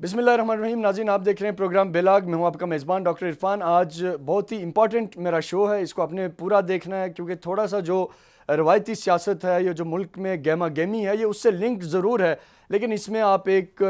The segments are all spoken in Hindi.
बिस्मिल्लाहिर्रहमानिर्रहीम। नाज़रीन, आप देख रहे हैं प्रोग्राम बेलाग। मैं हूं आपका मेज़बान डॉक्टर इरफान। आज बहुत ही इंपॉर्टेंट मेरा शो है, इसको आपने पूरा देखना है क्योंकि थोड़ा सा जो रवायती सियासत है, ये जो मुल्क में गहमा गहमी है, ये उससे लिंक्ड ज़रूर है, लेकिन इसमें आप एक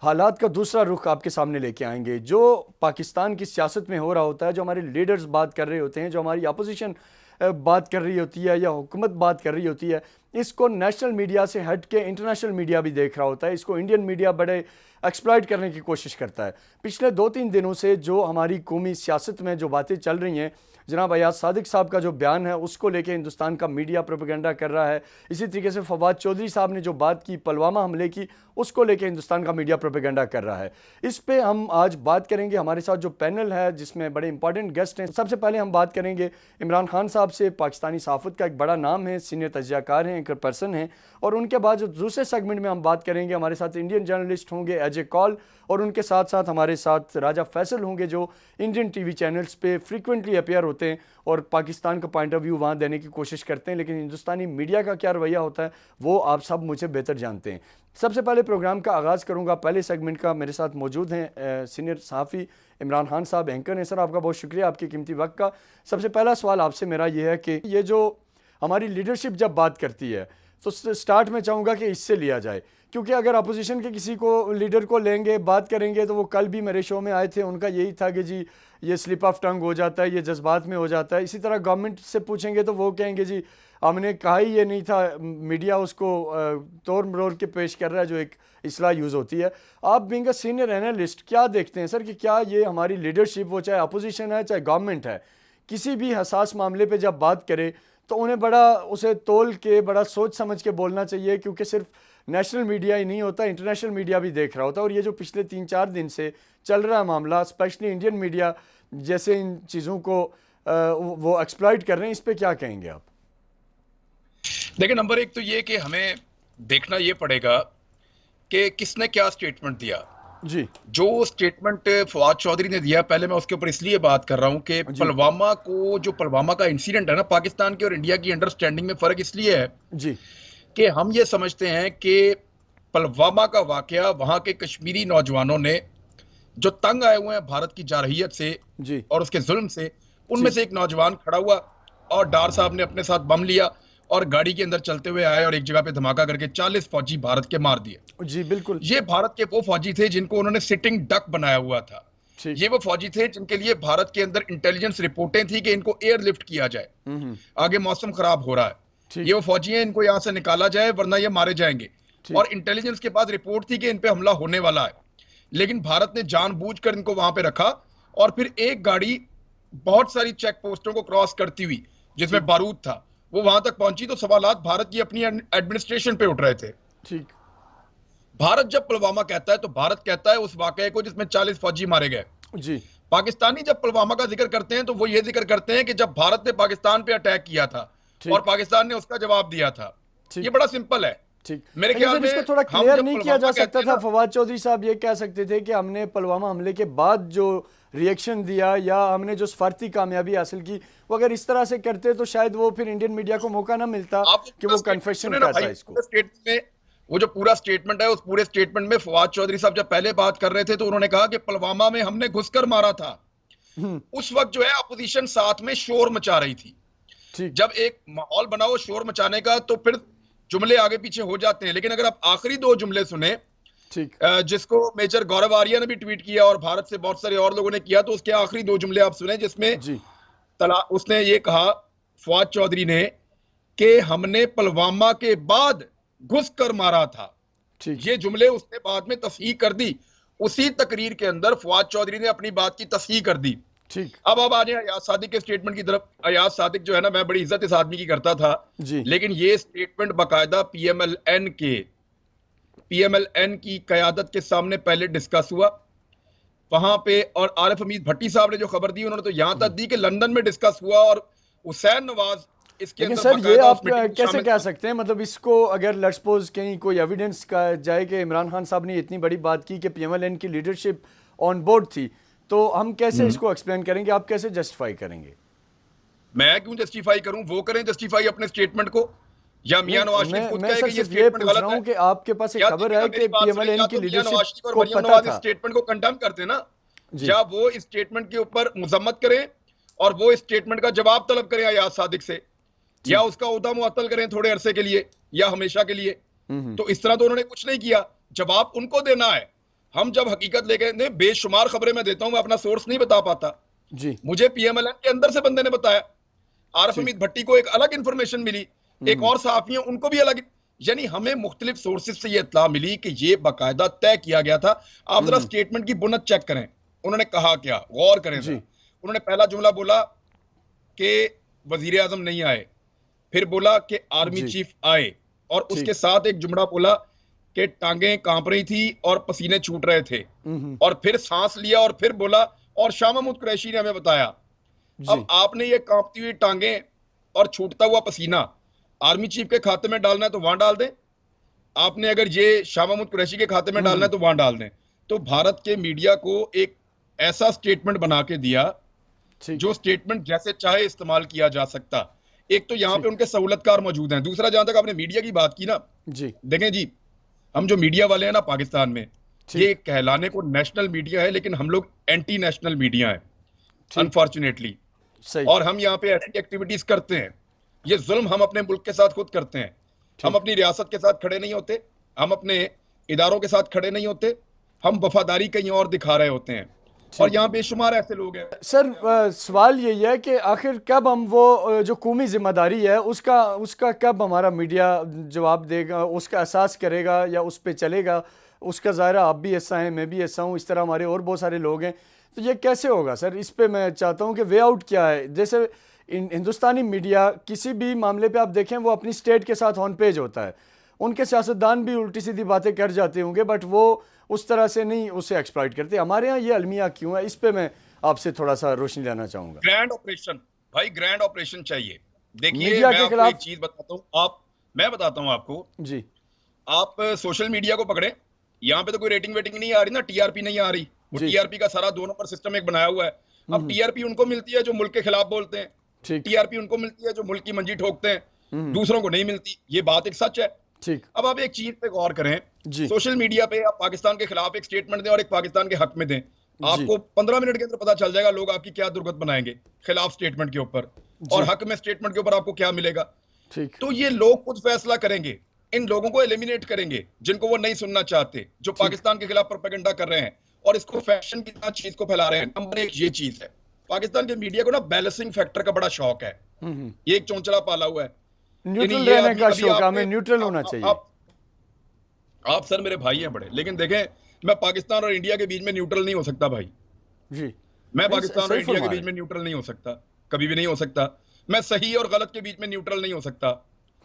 हालात का दूसरा रुख आपके सामने लेके आएंगे। जो पाकिस्तान की सियासत में हो रहा होता है, जो हमारे लीडर्स बात कर रहे होते हैं, जो हमारी अपोजिशन बात कर रही होती है या हुकूमत बात कर रही होती है, इसको नेशनल मीडिया से हट के इंटरनेशनल मीडिया भी देख रहा होता है। इसको इंडियन मीडिया बड़े एक्सप्लॉइट करने की कोशिश करता है। पिछले 2-3 दिनों से जो हमारी कौमी सियासत में जो बातें चल रही हैं, जनाब अयाज सादिक साहब का जो बयान है उसको लेके हिंदुस्तान का मीडिया प्रोपेगेंडा कर रहा है। इसी तरीके से फवाद चौधरी साहब ने जो बात की पुलवामा हमले की, उसको लेके हिंदुस्तान का मीडिया प्रोपेगेंडा कर रहा है। इस पे हम आज बात करेंगे। हमारे साथ जो पैनल है जिसमें बड़े इंपॉर्टेंट गेस्ट हैं, सबसे पहले हम बात करेंगे इमरान खान साहब से। पाकिस्तानी सहाफ़त का एक बड़ा नाम है, सीनियर तजज़ियाकार हैं, एंकर पर्सन हैं। और उनके बाद जो दूसरे सेगमेंट में हम बात करेंगे, हमारे साथ इंडियन जर्नलिस्ट होंगे अजय कौल, और उनके साथ साथ हमारे साथ राजा फैसल होंगे, जो इंडियन टीवी चैनल्स पे फ्रीक्वेंटली अपीयर होते हैं और पाकिस्तान का पॉइंट ऑफ व्यू वहाँ देने की कोशिश करते हैं। लेकिन हिंदुस्तानी मीडिया का क्या रवैया होता है वो आप सब मुझे बेहतर जानते हैं। सबसे पहले प्रोग्राम का आगाज़ करूँगा पहले सेगमेंट का। मेरे साथ मौजूद हैं सीनियर सहाफ़ी इमरान खान साहब, एंकर हैं। सर, आपका बहुत शुक्रिया आपके कीमती वक्त का। सबसे पहला सवाल आपसे मेरा ये है कि ये जो हमारी लीडरशिप जब बात करती है तो स्टार्ट में चाहूँगा कि इससे लिया जाए, क्योंकि अगर अपोजिशन के किसी को लीडर को लेंगे, बात करेंगे, तो वो कल भी मेरे शो में आए थे, उनका यही था कि जी ये स्लिप ऑफ टंग हो जाता है, ये जज्बात में हो जाता है। इसी तरह गवर्नमेंट से पूछेंगे तो वो कहेंगे जी हमने कहा ही ये नहीं था, मीडिया उसको तोड़ मरोड़ के पेश कर रहा है, जो एक इस्लाह यूज़ होती है। आप बीइंग अ सीनियर एनालिस्ट क्या देखते हैं सर कि क्या ये हमारी लीडरशिप, वो चाहे अपोजिशन है चाहे गवर्नमेंट है, किसी भी हसास मामले पर जब बात करे तो उन्हें बड़ा उसे तोल के बड़ा सोच समझ के बोलना चाहिए, क्योंकि सिर्फ नेशनल मीडिया ही नहीं होता, इंटरनेशनल मीडिया भी देख रहा होता है। और ये जो पिछले 3-4 दिन से चल रहा है मामला, स्पेशली इंडियन मीडिया जैसे इन चीज़ों को वो एक्सप्लॉइट कर रहे हैं, इस पे क्या कहेंगे आप? देखिए, नंबर एक तो ये कि हमें देखना ये पड़ेगा कि किसने क्या स्टेटमेंट दिया जी। जो स्टेटमेंट फवाद चौधरी ने दिया, पहले मैं उसके ऊपर इसलिए बात कर रहा हूं कि पुलवामा का इंसिडेंट है ना, पाकिस्तान के और इंडिया की अंडरस्टैंडिंग में फर्क इसलिए है जी कि हम ये समझते हैं कि पुलवामा का वाकया वहां के कश्मीरी नौजवानों ने जो तंग आए हुए हैं भारत की जारहियत से जी और उसके जुल्म से, उनमें जी से एक नौजवान खड़ा हुआ और डार साहब ने अपने साथ बम लिया और गाड़ी के अंदर चलते हुए आए और एक जगह पे धमाका करके 40 फौजी भारत के मार दिए। जी बिल्कुल ये भारत के वो फौजी थे जिनको उन्होंने सिटिंग डक बनाया हुआ था। ठीक। ये वो फौजी थे जिनके लिए भारत के अंदर इंटेलिजेंस रिपोर्टें थी कि इनको एयरलिफ्ट किया जाए, आगे मौसम खराब हो रहा है, ठीक ये वो फौजी हैं, इनको यहां से निकाला जाए वरना ये मारे जाएंगे। ठीक और इंटेलिजेंस के पास रिपोर्ट थी कि इन पे हमला होने वाला है, लेकिन भारत ने जानबूझकर इनको वहां पे रखा और फिर एक गाड़ी बहुत सारी चेक पोस्टों को क्रॉस करती हुई जिसमें ठीक बारूद था, वो वहां तक पहुंची तो सवालात भारत की अपनी एडमिनिस्ट्रेशन पे उठ रहे थे। ठीक भारत जब पुलवामा कहता है तो भारत कहता है उस वाकये को जिसमें 40 फौजी मारे गए। जी पाकिस्तानी जब पुलवामा का जिक्र करते हैं तो वो ये जिक्र करते हैं कि जब भारत ने पाकिस्तान पे अटैक किया था और ठीक पाकिस्तान ने उसका जवाब दिया था। ये ठीक बड़ा सिंपल है ठीक। मेरे लेकिन ख्याल सर, में। इसको थोड़ा हम क्लियर जब नहीं किया जा पुलवामा सकता कहते हैं था? ना, फवाद चौधरी साहब ये कह सकते थे कि हमने पुलवामा हमले के बाद जो रिएक्शन दिया या हमने जो सफारती कामयाबी हासिल की, वो अगर इस तरह से करते तो शायद वो फिर इंडियन मीडिया को मौका ना मिलता आप कि वो कन्फेशन करता इसको। स्टेटमेंट में, वो जो पूरा स्टेटमेंट है, उस पूरे स्टेटमेंट में फवाद चौधरी साहब जब पहले बात कर रहे थे तो उन्होंने कहा कि पुलवामा में हमने घुसकर मारा था। उस वक्त जो है अपोजिशन साथ में शोर मचा रही थी। ठीक जब एक माहौल बना हो शोर मचाने का तो फिर जुमले आगे पीछे हो जाते हैं, लेकिन अगर आप आखिरी 2 जुमले सुने, ठीक जिसको मेजर गौरव आर्या ने भी ट्वीट किया और भारत से बहुत सारे और लोगों ने किया, तो उसके आखिरी 2 जुमले आप सुने जिसमें जी उसने ये कहा, फवाद चौधरी ने, कि हमने पुलवामा के बाद घुसकर मारा था। ठीक ये जुमले उसने बाद में तस्हीह कर दी। उसी तकरीर के अंदर फवाद चौधरी ने अपनी बात की तस्हीह कर दी। ठीक अब आ जाए अयाज सादिक के स्टेटमेंट की तरफ। अयाज सादिक जो है ना, मैं बड़ी इज्जत इस आदमी की करता था, जी लेकिन ये स्टेटमेंट बाकायदा पीएमएलएन की कयादत के सामने पहले डिस्कस हुआ वहां पे, और आरिफ हमीद भट्टी साहब ने जो खबर दी उन्होंने तो यहां तक दी कि लंदन में डिस्कस हुआ और हुसैन नवाज इसके लेकिन अंदर सर ये बाकायदा आप उस मीटिंग में कैसे शामिल कह था। सकते हैं? मतलब इसको अगर लेट्स सपोज कहीं कोई एविडेंस का जाए कि इमरान खान साहब ने इतनी बड़ी बात की कि पीएमएलएन की लीडरशिप ऑन बोर्ड थी, तो हम कैसे इसको एक्सप्लेन करेंगे? आप कैसे जस्टिफाई करेंगे? मैं क्यों जस्टिफाई करूं? वो करें जस्टिफाई अपने स्टेटमेंट को। या मियां नवाज शरीफ खुद मैं कहे सर कि ये सिर्फ ये स्टेटमेंट पूछ गलत रहा है, हूँ कि आपके पास एक या खबर देखिए है ना कि मेरी बात सुनिए, पीएमएलएन या की तो मियां लीडरशिप नवाज शरीफ और को मरियम पता नवाज इस था। स्टेटमेंट को कंडेम करते ना, जी या वो इस स्टेटमेंट के ऊपर मजम्मत करें और वो इस स्टेटमेंट का जवाब तलब करें अयाज सादिक से, या ठीक। उसका ओहदा मुअत्तल करें थोड़े अरसे के लिए या हमेशा के लिए। हम्म। तो इस तरह तो उन्होंने कुछ नहीं किया, जवाब उनको देना है। हम जब हकीकत लेके नहीं, बेशुमार खबरें मैं देता हूं, मैं अपना सोर्स नहीं बता पाता, जी मुझे पीएमएलएन के अंदर से बंदे ने बताया। आरफ ठीक। हमीद भट्टी को एक अलग इंफॉर्मेशन मिली, एक हम्म। और सहाफी हैं उनको भी अलग, यानी हमें मुख्तलिफ सोर्सेज से ये इत्तला मिली कि ये बाकायदा तय किया गया था। आप जरा हम्म। स्टेटमेंट की बुनत चेक करें, उन्होंने कहा क्या, गौर करें जरा। जी उन्होंने पहला जुमला बोला कि वजीर आजम नहीं आए, फिर बोला कि आर्मी जी चीफ आए, और उसके ठीक। साथ एक जुमला बोला कि टांगें कांप रही थी और पसीने छूट रहे थे, हम्म। और फिर सांस लिया और फिर बोला, और शाह महमूद कुरैशी ने हमें बताया। अब जी आपने ये कांपती हुई टांगें और छूटता हुआ पसीना आर्मी चीफ के खाते में डालना है तो वहां डाल दें, आपने अगर ये शाह महमूद कुरैशी के खाते में डालना है हम्म। तो वहां डाल दें। तो भारत के मीडिया को एक ऐसा स्टेटमेंट बना के दिया ठीक जो स्टेटमेंट जैसे चाहे इस्तेमाल किया जा सकता। एक तो यहां पे ठीक। उनके सहूलतकार मौजूद हैं, दूसरा जहां तक आपने मीडिया की बात की ना, जी देखें जी, हम जो मीडिया वाले हैं ना पाकिस्तान में, ये ठीक कहलाने को नेशनल मीडिया है लेकिन हम लोग एंटी नेशनल मीडिया है ठीक। अनफॉर्चुनेटली। सही। और हम यहाँ पे ऐसी एक्टिविटीज करते हैं, ये जुल्म हम अपने मुल्क के साथ खुद करते हैं। हम ठीक अपनी रियासत के साथ खड़े नहीं होते, हम अपने इदारों के साथ खड़े नहीं होते, हम वफादारी कहीं और दिखा रहे होते हैं। और ठीक। यहाँ बेशुमार ऐसे लोग हैं। सर सवाल यही है कि आखिर कब हम वो जो कौमी जिम्मेदारी है उसका उसका कब हमारा मीडिया जवाब देगा, उसका एहसास करेगा या उस पर चलेगा। उसका ज़ाहिर आप भी ऐसा हैं, मैं भी ऐसा हूँ, इस तरह हमारे और बहुत सारे लोग हैं। तो ये कैसे होगा सर, इस पे मैं चाहता हूँ कि वे आउट क्या है। जैसे हिंदुस्तानी मीडिया किसी भी मामले पे आप देखें वो अपनी स्टेट के साथ ऑन पेज होता है, उनके सियासतदान भी उल्टी सीधी बातें कर जाते होंगे बट वो उस तरह से नहीं उसे एक्सप्लॉइट करते। हमारे यहाँ ये अलमिया क्यों है, इस पे मैं आपसे थोड़ा सा रोशनी लाना चाहूँगा। ग्रैंड ऑपरेशन, भाई ग्रैंड ऑपरेशन चाहिए। देखिए मीडिया मैं के आपको एक खिलाफ। चीज बताता हूँ, मैं बताता हूँ आपको। जी आप सोशल मीडिया को पकड़े, यहाँ पे तो कोई रेटिंग वेटिंग नहीं आ रही ना, टीआरपी नहीं आ रही। वो जी टीआरपी का सारा 2 नंबर सिस्टम एक बनाया हुआ है। अब टीआरपी उनको मिलती है जो मुल्क के खिलाफ बोलते हैं, ठीक। टीआरपी उनको मिलती है जो मुल्क की मंजी ठोकते हैं, हम्म। दूसरों को नहीं मिलती। ये बात एक सच है। ठीक। अब आप एक चीज पे गौर करें, जी सोशल मीडिया पे आप पाकिस्तान के खिलाफ एक स्टेटमेंट दें और एक पाकिस्तान के हक में दें, जी आपको 15 मिनट के अंदर पता चल जाएगा लोग आपकी क्या दुर्गत बनाएंगे खिलाफ स्टेटमेंट के ऊपर, और जी हक में स्टेटमेंट के ऊपर आपको क्या मिलेगा। ठीक। तो ये लोग खुद फैसला करेंगे, इन लोगों को एलिमिनेट करेंगे जिनको वो नहीं सुनना चाहते, जो पाकिस्तान के खिलाफ प्रोपेगेंडा कर रहे हैं और इसको फैशन की तरह चीज को फैला रहे हैं। नंबर एक ये चीज है, पाकिस्तान के मीडिया को ना बैलेंसिंग फैक्टर का बड़ा शौक है। ये एक चौंचला पाला हुआ है, यानी न्यूट्रल ये रहने आदमी का अभी शौक, आपने हमें न्यूट्रल होना चाहिए। आप सर मेरे भाई हैं बड़े, लेकिन देखें मैं पाकिस्तान और इंडिया के बीच में न्यूट्रल नहीं हो सकता भाई। जी मैं नहीं, पाकिस्तान और सही इंडिया के फरमा बीच रहे में न्यूट्रल नहीं हो सकता, कभी भी नहीं हो सकता। मैं सही और गलत के बीच में न्यूट्रल नहीं हो सकता।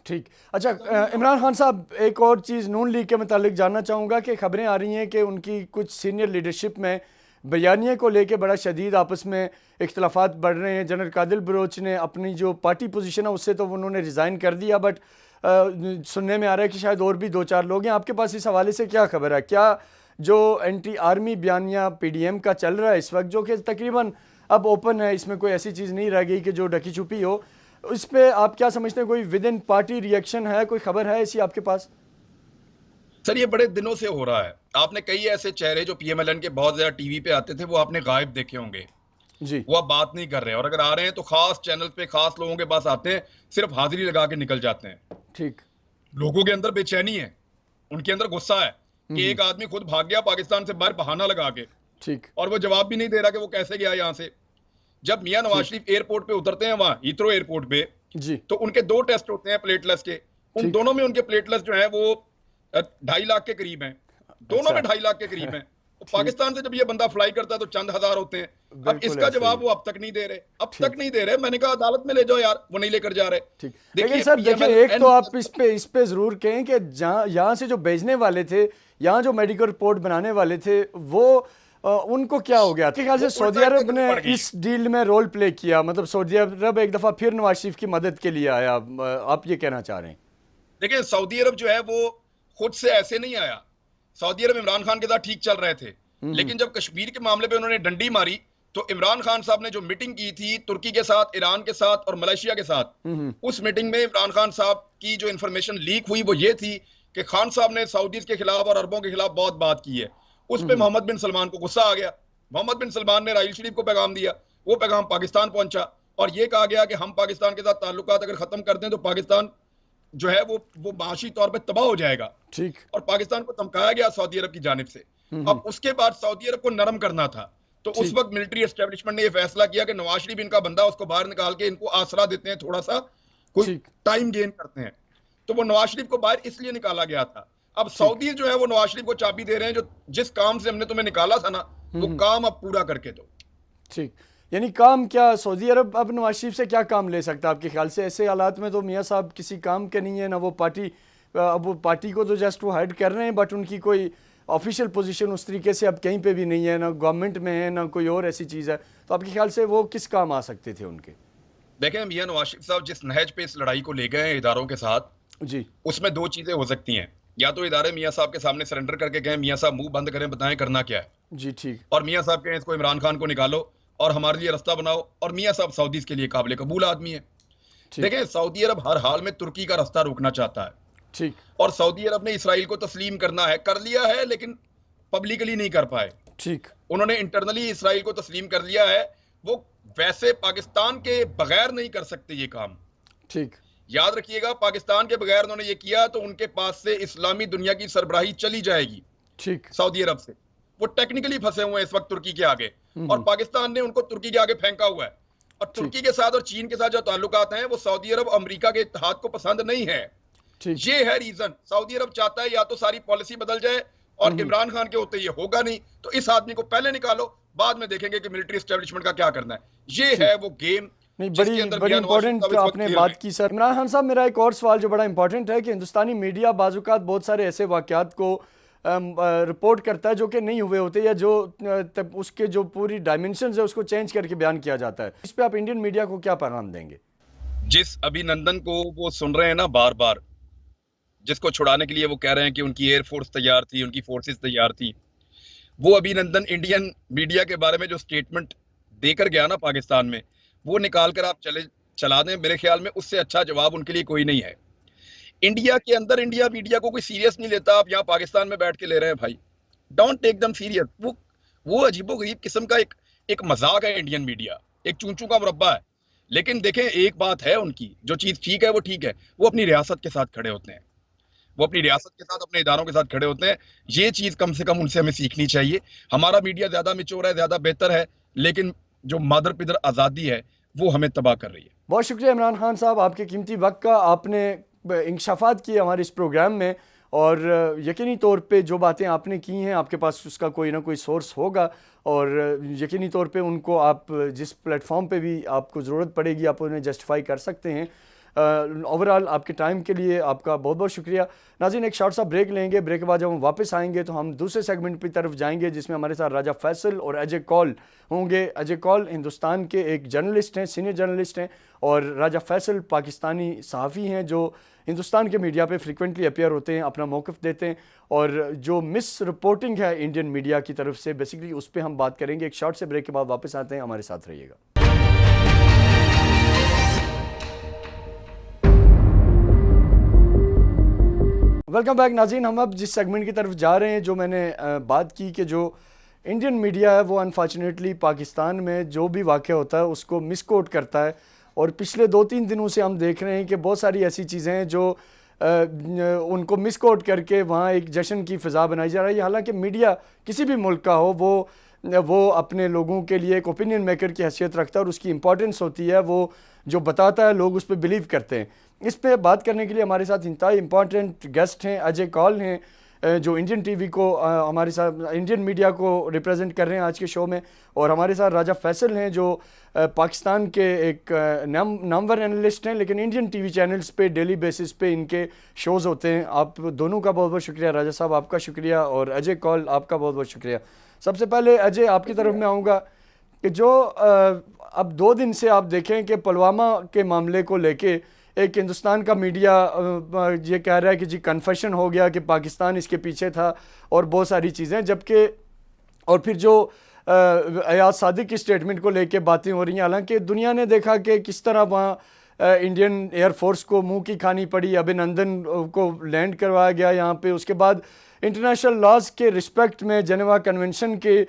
ठीक। अच्छा इमरान खान साहब, एक और चीज़ नून लीग के मुतालिक जानना चाहूँगा कि खबरें आ रही हैं कि उनकी कुछ सीनियर लीडरशिप में बयानिए को लेके बड़ा शदीद आपस में इख्तलाफात बढ़ रहे हैं। जनरल कादिल बलोच ने अपनी जो पार्टी पोजीशन है उससे तो उन्होंने रिज़ाइन कर दिया, बट सुनने में आ रहा है कि शायद और भी 2-4 लोग हैं। आपके पास इस हवाले से क्या खबर है? क्या जो एंटी आर्मी बयानिया पीडीएम का चल रहा है इस वक्त, जो कि तकरीबन अब ओपन है, इसमें कोई ऐसी चीज़ नहीं रह गई कि जो ढकी छुपी हो, इस पे आप क्या समझते हैं? कोई विद इन पार्टी रिएक्शन है, कोई खबर है ऐसी आपके पास? सर ये बड़े दिनों से हो रहा है। आपने कई ऐसे चेहरे जो पीएमएलएन के बहुत ज्यादा टीवी पे आते थे वो आपने गायब देखे होंगे, जी वो अब बात नहीं कर रहे हैं, और अगर आ रहे हैं तो खास चैनल पे खास लोगों के पास आते हैं, सिर्फ हाजिरी लगा के निकल जाते हैं। ठीक। लोगों के अंदर बेचैनी है, उनके अंदर गुस्सा है कि एक आदमी खुद भाग गया पाकिस्तान से बाहर बहाना लगा के, ठीक। और वो जवाब भी नहीं दे रहा कि वो कैसे गया यहाँ से। जब मियां नवाज शरीफ एयरपोर्ट पे उतरते हैं, वहां हीथ्रो एयरपोर्ट पे, जी तो उनके 2 टेस्ट होते हैं प्लेटलेस के। उन ठीक। दोनों में उनके प्लेटलेस जो है वो 2.5 लाख के करीब हैं, दोनों अच्छा। में 2.5 लाख के करीब हैं। तो पाकिस्तान से जब ये बंदा फ्लाई करता है तो चंद हजार होते हैं। अब बिल्कुल इसका ऐसे जवाब ही। वो अब तक नहीं दे रहे, अब तक नहीं दे रहे। मैंने कहा अदालत में ले जाओ यार, वो नहीं लेकर जा रहे। ठीक। देखिए लेकिन सर देखिए, PMLN एक तो आप इस पे ज़रूर कहें कि जहाँ यहाँ से जो भेजने वाले थे, यहाँ जो मेडिकल रिपोर्ट बनाने वाले थे, वो उनको क्या हो गया? ख्याल से सऊदी उल्टा अरब ने पड़ गई। इस डील में रोल प्ले किया, मतलब सऊदी अरब एक दफ़ा फिर नवाज शरीफ की मदद के लिए आया, आप ये कहना चाह रहे हैं? देखिए सऊदी अरब जो है वो खुद से ऐसे नहीं आया। सऊदी अरब इमरान खान के साथ ठीक चल रहे थे, लेकिन जब कश्मीर के मामले पे उन्होंने डंडी मारी तो इमरान खान साहब ने जो मीटिंग की थी तुर्की के साथ, ईरान के साथ और मलेशिया के साथ, उस मीटिंग में इमरान खान साहब की जो इंफॉर्मेशन लीक हुई वो ये थी कि खान साहब ने सऊदीज के खिलाफ और अरबों के खिलाफ बहुत बात की है। उस पे मोहम्मद बिन सलमान को गुस्सा आ गया। मोहम्मद बिन सलमान ने राहील शरीफ को पैगाम दिया, वो पैगाम पाकिस्तान पहुंचा और ये कहा गया कि हम पाकिस्तान के साथ ताल्लुकात अगर खत्म कर दें तो पाकिस्तान जो है वो माशी तौर पे तबाह हो जाएगा। ठीक। और पाकिस्तान को धमकाया गया सऊदी अरब की जानिब से। अब उसके बाद सऊदी अरब को नरम करना था, तो उस वक्त मिलिट्री एस्टेब्लिशमेंट ने यह फैसला किया कि नवाज शरीफ इनका बंदा, उसको बाहर निकाल के इनको आसरा देते हैं, थोड़ा सा कोई टाइम गेन करते हैं। तो वो नवाज शरीफ को बाहर इसलिए निकाला गया था। अब सऊदी जो है वो नवाज शरीफ को चाबी दे रहे हैं, जो जिस काम से हमने तुम्हें निकाला था ना वो काम अब पूरा करके दो। ठीक, यानी काम क्या, सऊदी अरब अब नवाज शरीफ से क्या काम ले सकता है आपके ख्याल से? ऐसे हालात में तो मियाँ साहब किसी काम के नहीं है, ना वो पार्टी, अब वो पार्टी को तो जस्ट वो हेड कर रहे हैं, बट उनकी कोई ऑफिशियल पोजीशन उस तरीके से अब कहीं पे भी नहीं है, ना गवर्नमेंट में है ना कोई और ऐसी चीज़ है। तो आपके ख्याल से वो किस काम आ सकते थे उनके? देखें मियाँ नवाज शरीफ साहब जिस नहज पे इस लड़ाई को ले गए हैं इदारों के साथ जी, उसमें दो चीजें हो सकती हैं। या तो इदारे मियाँ साहब के सामने सरेंडर करके कहें मियाँ साहब मुंह बंद करें, बताएं करना क्या है जी, ठीक। और मियाँ साहब कहें इसको इमरान खान को निकालो और हमारे लिए रास्ता बनाओ, और मियाँ साहब सऊदीज के लिए काबिल कबूल आदमी है। देखें सऊदी अरब हर हाल में तुर्की का रास्ता रोकना चाहता है। ठीक। और सऊदी अरब ने इसराइल को तस्लीम करना है, कर लिया है लेकिन पब्लिकली नहीं कर पाए। ठीक। उन्होंने इंटरनली इसराइल को तस्लीम कर लिया है, वो वैसे पाकिस्तान के बगैर नहीं कर सकते ये काम। ठीक। याद रखिएगा पाकिस्तान के बगैर उन्होंने ये किया तो उनके पास से इस्लामी दुनिया की सरबराही चली जाएगी। ठीक। सऊदी अरब से वो टेक्निकली फंसे हुए हैं इस वक्त तुर्की के आगे, और पाकिस्तान ने उनको तुर्की के आगे फेंका हुआ है। और तुर्की के साथ और चीन के साथ जो ताल्लुकात हैं वो सऊदी अरब अमेरिका के इत्तेहाद को पसंद नहीं है। ये है रीजन। सऊदी अरब चाहता है या तो सारी पॉलिसी बदल जाए, और इमरान खान के होते ये होगा नहीं, तो इस आदमी को पहले निकालो, बाद में देखेंगे कि मिलिट्री एस्टेब्लिशमेंट का क्या करना है। ये है वो गेम। नहीं, बड़ी इंपॉर्टेंट आपने बात की सर। इमरान खान साहब, मेरा एक और सवाल जो बड़ा इंपॉर्टेंट है कि हिंदुस्तानी मीडिया बाजुकात बहुत सारे ऐसे वाकयात को रिपोर्ट करता है जो कि नहीं हुए होते, या जो तब उसके जो पूरी डायमेंशंस है उसको चेंज करके बयान किया जाता है। इस पे आप इंडियन मीडिया को क्या पैगाम देंगे? जिस अभिनंदन को वो सुन रहे हैं ना बार बार, जिसको छुड़ाने के लिए वो कह रहे हैं कि उनकी एयरफोर्स तैयार थी, उनकी फोर्सेस तैयार थी, वो अभिनंदन इंडियन मीडिया के बारे में जो स्टेटमेंट देकर गया ना पाकिस्तान में, वो निकाल कर आप चला दें, मेरे ख्याल में उससे अच्छा जवाब उनके लिए कोई नहीं है। इंडिया के अंदर इंडिया मीडिया को कोई सीरियस नहीं लेता। आप यहाँ पाकिस्तान में बैठ के ले रहे हैं भाई, डोंट टेक देम सीरियस। वो अजीबोगरीब किस्म का एक मजाक है इंडियन मीडिया, एक चूंचू का मुरब्बा है। लेकिन देखें एक बात है उनकी, जो चीज ठीक है वो ठीक है, वो अपनी रियासत के साथ खड़े होते हैं, वो अपनी रियासत के साथ अपने इदारों के साथ खड़े होते हैं। ये चीज कम से कम उनसे हमें सीखनी चाहिए। हमारा मीडिया ज्यादा मिच्योर है, ज्यादा बेहतर है, लेकिन जो मादर पिदर आजादी है वो हमें तबाह कर रही है। बहुत शुक्रिया इमरान खान साहब, आपके कीमती वक्त का। आपने इंकशाफात किए हमारे इस प्रोग्राम में, और यकीनी तौर पे जो बातें आपने की हैं आपके पास उसका कोई ना कोई सोर्स होगा, और यकीनी तौर पे उनको आप जिस प्लेटफॉर्म पे भी आपको ज़रूरत पड़ेगी आप उन्हें जस्टिफाई कर सकते हैं। ओवरऑल आपके टाइम के लिए आपका बहुत बहुत शुक्रिया। नाज़रीन, एक शॉर्ट सा ब्रेक लेंगे। ब्रेक के बाद जब हम वापस आएंगे तो हम दूसरे सेगमेंट की तरफ जाएंगे जिसमें हमारे साथ राजा फैसल और अजय कौल होंगे। अजय कौल हिंदुस्तान के एक जर्नलिस्ट हैं, सीनियर जर्नलिस्ट हैं, और राजा फैसल पाकिस्तानी सहाफ़ी हैं जो हिंदुस्तान के मीडिया पे फ्रिक्वेंटली अपीयर होते हैं, अपना मौक़िफ़ देते हैं, और जो मिस रिपोर्टिंग है इंडियन मीडिया की तरफ से बेसिकली उस पर हम बात करेंगे। एक शॉर्ट से ब्रेक के बाद वापस आते हैं, हमारे साथ रहिएगा। वेलकम बैक नाज़रीन। हम अब जिस सेगमेंट की तरफ जा रहे हैं, जो मैंने बात की कि जो इंडियन मीडिया है वो अनफॉर्चुनेटली पाकिस्तान में जो भी वाक़या होता है उसको मिसकोट करता है, और पिछले 2-3 दिनों से हम देख रहे हैं कि बहुत सारी ऐसी चीज़ें हैं जो उनको मिसकोट करके वहाँ एक जश्न की फ़िज़ा बनाई जा रही है। हालांकि मीडिया किसी भी मुल्क का हो वो अपने लोगों के लिए एक ओपिनियन मेकर की हैसियत रखता है, और उसकी इंपॉर्टेंस होती है, वो जो बताता है लोग उस पर बिलीव करते हैं। इस पे बात करने के लिए हमारे साथ इंतहाई इंपॉर्टेंट गेस्ट हैं। अजय कौल हैं जो इंडियन टीवी को हमारे साथ इंडियन मीडिया को रिप्रेजेंट कर रहे हैं आज के शो में, और हमारे साथ राजा फैसल हैं जो पाकिस्तान के एक नामवर एनालिस्ट हैं, लेकिन इंडियन टीवी चैनल्स पे डेली बेसिस पे इनके शोज़ होते हैं। आप दोनों का बहुत बहुत शुक्रिया। राजा साहब आपका शुक्रिया, और अजय कौल आपका बहुत बहुत शुक्रिया। सबसे पहले अजय आपकी तरफ मैं आऊँगा कि जो अब 2 दिन से आप देखें कि पुलवामा के मामले को लेके एक हिंदुस्तान का मीडिया ये कह रहा है कि जी कन्फेशन हो गया कि पाकिस्तान इसके पीछे था और बहुत सारी चीज़ें, जबकि और फिर जो अयाज सादिक की स्टेटमेंट को लेके बातें हो रही हैं। हालांकि दुनिया ने देखा कि किस तरह वहाँ इंडियन एयरफोर्स को मुंह की खानी पड़ी, अभिनंदन को लैंड करवाया गया यहाँ पे, उसके बाद इंटरनेशनल लॉज के रिस्पेक्ट में जेनेवा कन्वेंशन के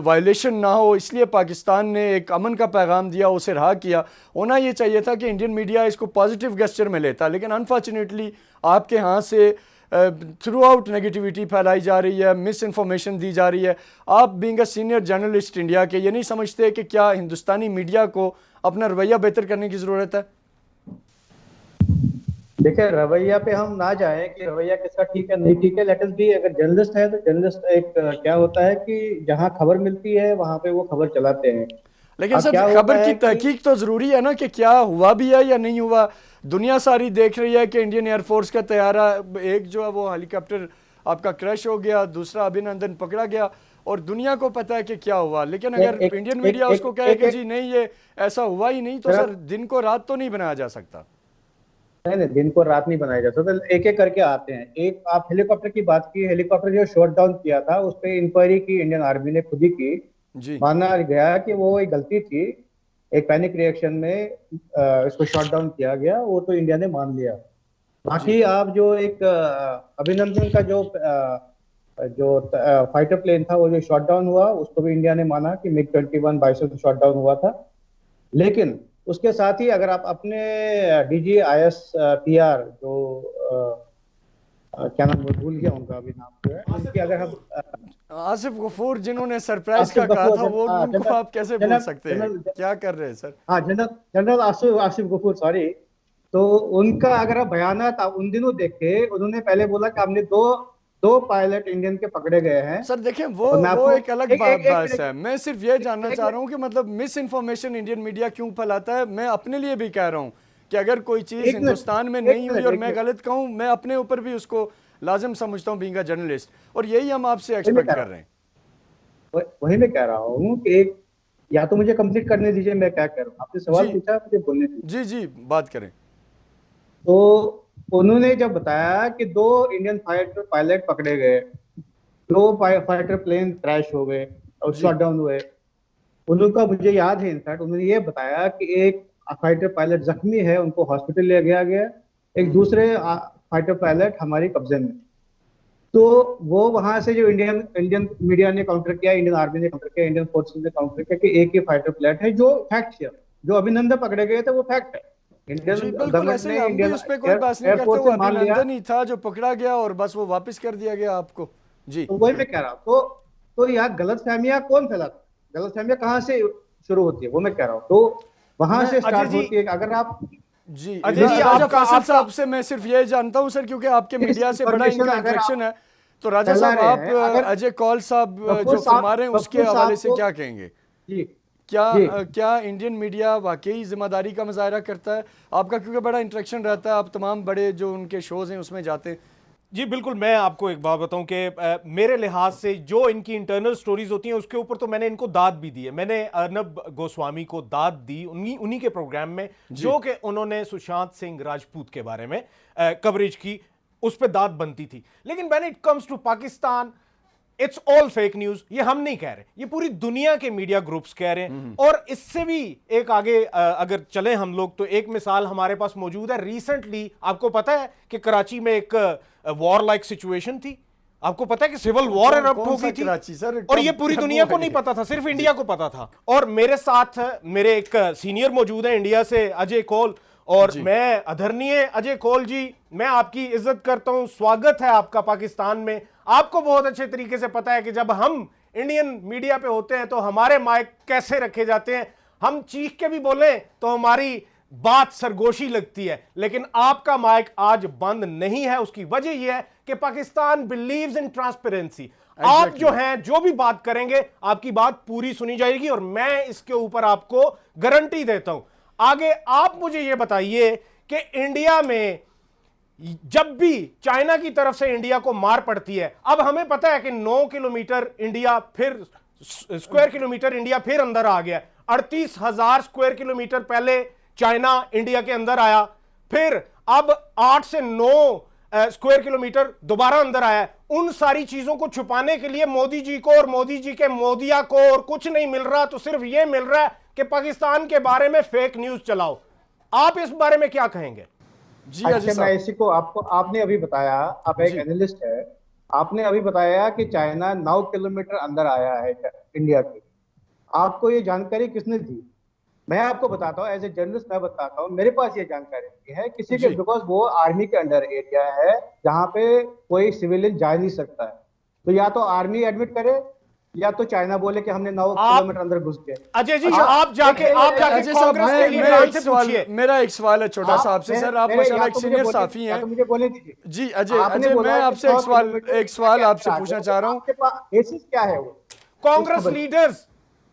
वायलेशन ना हो, इसलिए पाकिस्तान ने एक अमन का पैगाम दिया, उसे रहा किया। होना ये चाहिए था कि इंडियन मीडिया इसको पॉजिटिव गेस्चर में लेता, लेकिन अनफॉर्चुनेटली आपके यहाँ से थ्रू आउट नेगेटिविटी फैलाई जा रही है, मिस इन्फॉर्मेशन दी जा रही है। आप being a senior journalist India के, ये नहीं समझते कि क्या हिंदुस्तानी मीडिया को अपना रवैया बेहतर करने की ज़रूरत है? देखिए, रवैया पे हम ना जाएं कि रवैया किसका ठीक है नहीं ठीक है। लेट अस बी, अगर जर्नलिस्ट है तो जर्नलिस्ट एक क्या होता है कि जहां खबर मिलती है वहां पे वो खबर चलाते हैं। लेकिन सर खबर की तहकीक तो जरूरी है ना कि क्या हुआ भी है या नहीं हुआ। दुनिया सारी देख रही है कि इंडियन एयरफोर्स का तैयारा, एक जो है वो हेलीकॉप्टर आपका क्रैश हो गया, दूसरा अभिनंदन पकड़ा गया, और दुनिया को पता है कि क्या हुआ। लेकिन अगर इंडियन मीडिया उसको कहे कि जी नहीं ये ऐसा हुआ ही नहीं, तो सर दिन को रात तो नहीं बनाया जा सकता। नहीं, दिन को रात नहीं बनाया जा सकता, एक एक करके आते हैं। एक आप हेलीकॉप्टर की बात की, हेलीकॉप्टर जो शॉट डाउन किया था उस पर इंक्वायरी की इंडियन आर्मी ने खुद ही की जी। माना गया कि वो एक गलती थी, एक पैनिक रिएक्शन में इसको शॉट डाउन किया गया, वो तो इंडिया ने मान लिया। बाकी आप जो एक अभिनंदन का जो फाइटर प्लेन था वो जो शॉट डाउन हुआ, उसको भी इंडिया ने माना कि मिग 21 बाइसन शॉट डाउन हुआ था। लेकिन उसके साथ ही अगर आप अपने DGIS-PR जो क्या नाम, भूल गया उनका अभी नाम जो है उनकी, अगर हम आसिफ गफूर जिन्होंने सरप्राइज का कहा था, वो उनको आप कैसे भूल सकते हैं? क्या कर रहे हैं सर? हाँ, जनरल आसिफ गफूर, सॉरी। तो उनका अगर आप बयानात आप उन दिनों देखे, उन्होंने पहले बोला कि हमने दो पायलट इंडियन के पकड़े गए हैं। सर देखें वो एक अलग बात है। मैं सिर्फ ये जानना चाह रहा हूँ कि मतलब मिस इन्फॉर्मेशन इंडियन मीडिया क्यों फैलाता है। मैं अपने लिए भी कह रहा हूँ कि अगर कोई चीज़ हिंदुस्तान में नहीं हुई और मैं गलत कहूँ, मैं अपने ऊपर भी उसको लाजिम समझता हूँ बीइंग अ जर्नलिस्ट, और यही हम आपसे एक्सपेक्ट कर रहे हैं। वही मैं कह रहा हूँ कि एक, या तो मुझे कंप्लीट करने दीजिए, मैं क्या कह रहा हूँ। आपने सवाल पूछा, मुझे बोलने दीजिए। जी बात करें। तो उन्होंने जब बताया कि 2 इंडियन फाइटर पायलट पकड़े गए, 2 फाइटर प्लेन क्रैश हो गए और शॉट डाउन हुए, उनका मुझे याद है, इनफैक्ट उन्होंने ये बताया कि एक फाइटर पायलट जख्मी है, उनको हॉस्पिटल ले गया, एक दूसरे फाइटर पायलट हमारे कब्जे में। तो वो वहां से जो इंडियन मीडिया ने काउंटर किया, इंडियन आर्मी ने काउंटर किया, इंडियन फोर्सेस ने काउंटर किया कि एक ही फाइटर पायलट है, जो फैक्ट है। जो अभिनंदन पकड़े गए थे वो फैक्ट है। इंडियन गवर्नमेंट ने इंडियन उस पे कोई बात नहीं करते, वो अभिनंदन ही था जो पकड़ा गया और बस वो वापस कर दिया गया आपको। जी, तो वही मैं कह रहा हूँ। तो यार गलतफहमियां कौन फैलाता है? गलतफहमियां कहाँ से शुरू होती है, वो मैं कह रहा हूँ। तो वहां से स्टार्ट होती है। अगर आप जी राजा फैसल साहब से मैं सिर्फ ये जानता हूँ सर, क्योंकि आपके मीडिया से बड़ा इनका इंटरेक्शन है, तो राजा साहब आप अजय कौल साहब जो फरमा रहे हैं उसके हवाले से क्या कहेंगे? क्या इंडियन मीडिया वाकई जिम्मेदारी का मुजाहरा करता है? आपका क्योंकि बड़ा इंटरेक्शन रहता है, आप तमाम बड़े जो उनके शोज हैं उसमें जाते हैं। जी बिल्कुल, मैं आपको एक बात बताऊं कि मेरे लिहाज से जो इनकी इंटरनल स्टोरीज होती हैं उसके ऊपर तो मैंने इनको दाद भी दी है। मैंने अर्नब गोस्वामी को दाद दी उन्हीं के प्रोग्राम में, जो कि उन्होंने सुशांत सिंह राजपूत के बारे में कवरेज की, उस पर दाद बनती थी। लेकिन when it comes to Pakistan, it's all fake news. ये हम नहीं कह रहे, ये पूरी दुनिया के मीडिया ग्रुप्स कह रहे हैं। और इससे भी एक आगे अगर चले हम लोग, तो एक मिसाल हमारे पास मौजूद है। रिसेंटली आपको पता है कि कराची में एक वॉर लाइक सिचुएशन थी। आपको पता है कि सिविल वॉर इरप्ट हो गई थी, और ये पूरी दुनिया को नहीं पता था, सिर्फ इंडिया को पता था। और मेरे साथ मेरे एक सीनियर मौजूद है इंडिया से, अजय कौल, और मैं आदरणीय अजय कौल जी, मैं आपकी इज्जत करता हूं, स्वागत है आपका पाकिस्तान में। आपको बहुत अच्छे तरीके से पता है कि जब हम इंडियन मीडिया पे होते हैं तो हमारे माइक कैसे रखे जाते हैं। हम चीख के भी बोलें तो हमारी बात सरगोशी लगती है, लेकिन आपका माइक आज बंद नहीं है। उसकी वजह यह है कि पाकिस्तान बिलीव्स इन ट्रांसपेरेंसी। आप जो हैं, जो भी बात करेंगे, आपकी बात पूरी सुनी जाएगी, और मैं इसके ऊपर आपको गारंटी देता हूं। आगे आप मुझे यह बताइए कि इंडिया में जब भी चाइना की तरफ से इंडिया को मार पड़ती है, अब हमें पता है कि 9 किलोमीटर इंडिया फिर स्क्वायर किलोमीटर इंडिया फिर अंदर आ गया। 38,000 स्क्वायर किलोमीटर पहले चाइना इंडिया के अंदर आया, फिर अब 8 से 9 स्क्वायर किलोमीटर दोबारा अंदर आया है। उन सारी चीजों को छुपाने के लिए मोदी जी को और मोदी जी के मोदिया को और कुछ नहीं मिल रहा, तो सिर्फ यह मिल रहा है कि पाकिस्तान के बारे में फेक न्यूज चलाओ। आप इस बारे में क्या कहेंगे? जी अच्छा, अजीज मैं साहब, इसी को आपको आपने अभी बताया, आप एक जी। एनालिस्ट है, आपने अभी बताया कि चाइना 9 किलोमीटर अंदर आया है इंडिया के। आपको ये जानकारी किसने दी? मैं आपको बताता हूँ, एज ए जर्नलिस्ट मैं बताता हूँ, मेरे पास ये जानकारी नहीं है किसी के, जी। बिकॉज वो आर्मी के अंडर एरिया है जहाँ पे कोई सिविलियन जा नहीं सकता है। तो या तो आर्मी एडमिट करे या तो चाइना बोले कि हमने 9 किलोमीटर अंदर घुस गए। अजय जी, अच्छा, आप जाके अजय साहब, कांग्रेस के मैं लीडरान एक से सवाल, पूछिए। मेरा एक सवाल है छोटा सा आपसे सर, आप माशाल्लाह एक सीनियर साफी या हैं। तो मुझे बोलने दीजिए। जी अजय, आपने बोला मैं कि आपसे 100 किलोमीटर एक सवाल क्या आपसे क्या पूछना है? चाह रहा हूँ। आपके पास बेसिस क्या है वो? कांग्रेस खबर- लीडर्स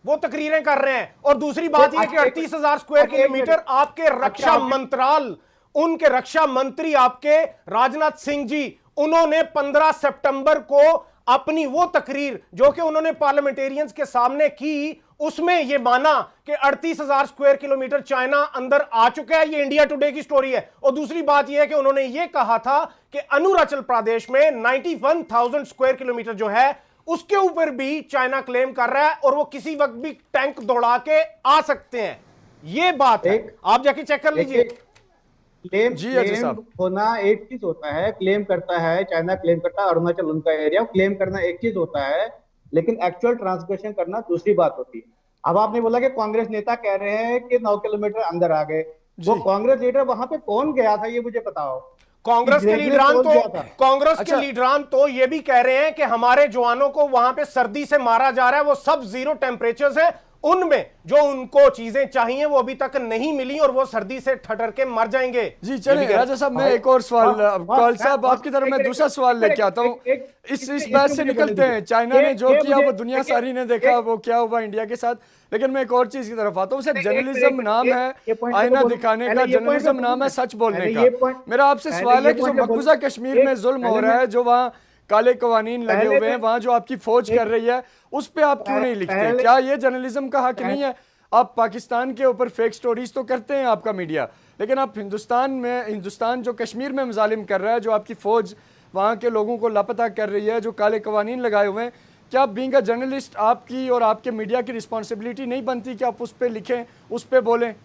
वो तकरीरें कर रहे हैं, और दूसरी बात यह कि 38,000 स्क्वायर अच्छा, एक किलोमीटर मिनट। आपके रक्षा अच्छा, मंत्रालय, उनके रक्षा मंत्री आपके राजनाथ सिंह जी, उन्होंने 15 सितंबर को अपनी वो तकरीर जो कि उन्होंने पार्लियामेंटेरियंस के सामने की, उसमें यह माना कि 38,000 स्क्वायर किलोमीटर चाइना अंदर आ चुका है। ये इंडिया टुडे की स्टोरी है। और दूसरी बात यह है कि उन्होंने यह कहा था कि अरुणाचल प्रदेश में 91,000 स्क्वायर किलोमीटर जो है उसके ऊपर भी चाइना क्लेम कर रहा है, और वो किसी वक्त भी टैंक दौड़ा के आ सकते हैं। ये बात है, आप जाके चेक कर लीजिए। क्लेम जी अजय क्लेम साहब। होना एक चीज होता है, क्लेम करता है चाइना, क्लेम करता है अरुणाचल उनका एरिया, क्लेम करना एक चीज होता है, लेकिन एक्चुअल ट्रांसग्रेशन करना दूसरी बात होती है। अब आपने बोला कि कांग्रेस नेता कह रहे हैं कि 9 किलोमीटर अंदर आ गए, वो जी। कांग्रेस लीडर वहां पे कौन गया था ये मुझे बताओ। कांग्रेस के Exactly लीडरान कौन गया था? कांग्रेस के अच्छा। लीडरान तो ये भी कह रहे हैं कि हमारे जवानों को वहां पे सर्दी से मारा जा रहा है, वो सब 0 टेम्परेचर्स है, उनमें जो उनको चीजें चाहिए वो अभी तक नहीं मिली, और वो सर्दी से ठठर के मर जाएंगे। जी ये चले भी कह- राजा साहब, मैं एक और सवाल, कौल साहब आपकी तरफ मैं दूसरा सवाल लेके आता हूँ। इस बात से निकलते हैं, चाइना ने जो किया वो दुनिया सारी ने देखा, वो क्या हुआ इंडिया के साथ। लेकिन मैं एक और चीज की तरफ आता हूँ, सिर्फ जर्नलिज्म नाम है, आईना दिखाने का, जर्नलिज्म नाम है सच बोलने का। मेरा आपसे सवाल है कि जो मकबूजा कश्मीर में जुल्म हो रहा है, जो वहाँ काले कवानीन लगे हुए हैं, वहाँ जो आपकी फौज कर रही है, उस पे आप क्यों नहीं लिखते? क्या ये जर्नलिज्म का हक नहीं है? आप पाकिस्तान के ऊपर फेक स्टोरीज तो करते हैं आपका मीडिया, लेकिन आप हिंदुस्तान जो कश्मीर में मजालिम कर रहा है, जो आपकी फौज वहाँ के लोगों को लापता कर रही है, जो काले कवानीन लगाए हुए हैं, क्या बीइंग अ जर्नलिस्ट आपकी और आपके मीडिया की रिस्पॉन्सिबिलिटी नहीं बनती कि आप उस पर लिखें, उस पर बोलें?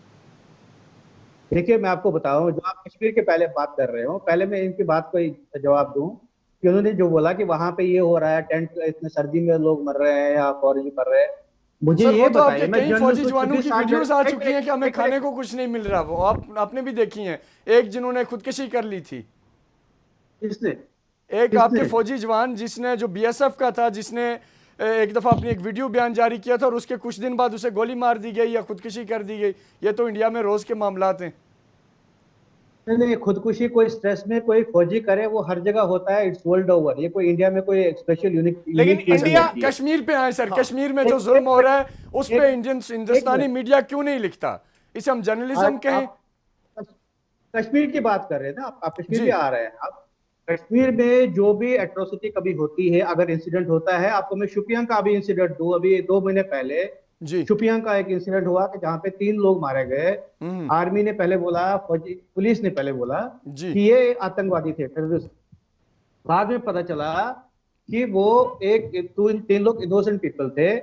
देखिए, मैं आपको बताऊं, जो आप कश्मीर के पहले बात कर रहे हो, पहले मैं इनकी बात को जवाब दूं कि उन्होंने जो बोला कि वहां पे ये हो रहा है, टेंट इतने सर्दी में लोग मर रहे हैं या फौजी मर रहे हैं, मुझे सर ये वो तो आपके बताइए। मैं कई फौजी जवानों की वीडियोस आ चुकी हैं कि हमें खाने एक को कुछ नहीं मिल रहा, वो आपने भी देखी हैं। एक जिन्होंने खुदकुशी कर ली थी, किसने? एक आपके किसने? फौजी जवान जिसने, जो बीएसएफ का था, जिसने एक दफा अपनी एक वीडियो बयान जारी किया था और उसके कुछ दिन बाद उसे गोली मार दी गई या खुदकुशी कर दी गई। ये तो इंडिया में रोज के मामलात हैं। नहीं, खुदकुशी कोई स्ट्रेस में कोई फौजी करे वो हर जगह होता है, इट्स वर्ल्ड ओवर। ये कोई इंडिया में कोई स्पेशल यूनिक लेकिन इंडिया कश्मीर पे आए सर, हाँ। कश्मीर में जो जुल्म हो रहा है उस पे एक हिंदुस्तानी मिनट। मीडिया क्यों नहीं लिखता? इसे हम जर्नलिज्म कहें। आप कश्मीर की बात कर रहे हैं ना, आप कश्मीर जी। पे आ रहे हैं। आप कश्मीर में जो भी एट्रोसिटी कभी होती है, अगर इंसिडेंट होता है, आपको मैं शुपियां का भी इंसिडेंट दूं। अभी 2 महीने पहले जी। शुपियां का एक इंसिडेंट हुआ कि जहां पे 3 लोग मारे गए। आर्मी ने पहले बोला, फौजी पुलिस ने पहले बोला जी। कि ये आतंकवादी थे, टेररिस्ट। बाद में पता चला कि वो 3 लोग इनोसेंट पीपल थे।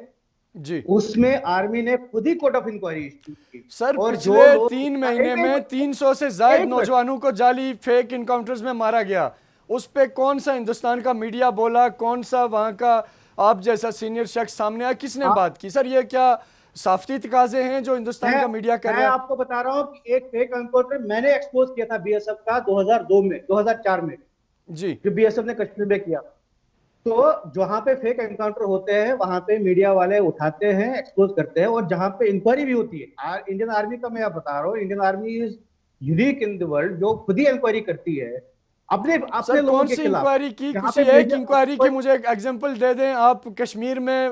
जी उसमें आर्मी ने खुद ही कोर्ट ऑफ इंक्वायरी की। सर, और जो पिछले लोग 3 महीने एक- में एक- 300 से ज्यादा एक मिनट। नौजवानों को जाली फेक इनकाउंटर्स में मारा गया। उस पे कौन सा हिंदुस्तान का मीडिया बोला? कौन सा वहां का आप जैसा सीनियर शख्स सामने आया? किसने बात की? सर ये क्या साफ्ती तकाजे हैं जो हिंदुस्तान का मीडिया कर मैं रहा है? आपको बता रहा हूं कि एक फेक एनकाउंटर मैंने एक्सपोज किया था बीएसएफ का 2004 में, जी। जो बीएसएफ ने कश्मीर में किया। तो जहां पे फेक एनकाउंटर होते हैं वहां पे मीडिया वाले उठाते हैं, एक्सपोज करते हैं, और जहां पे इंक्वायरी भी होती है। इंडियन आर्मी का मैं आप बता रहा हूँ, Indian army is unique in the world, जो खुद ही इंक्वायरी करती है अपने अपने सर लोगों कौन के सी खिलाफ। इंक्वायरी की? जहां किसी पे एक मीडिया- इंक्वायरी की मुझे एक एग्जांपल दे दें। आप कश्मीर में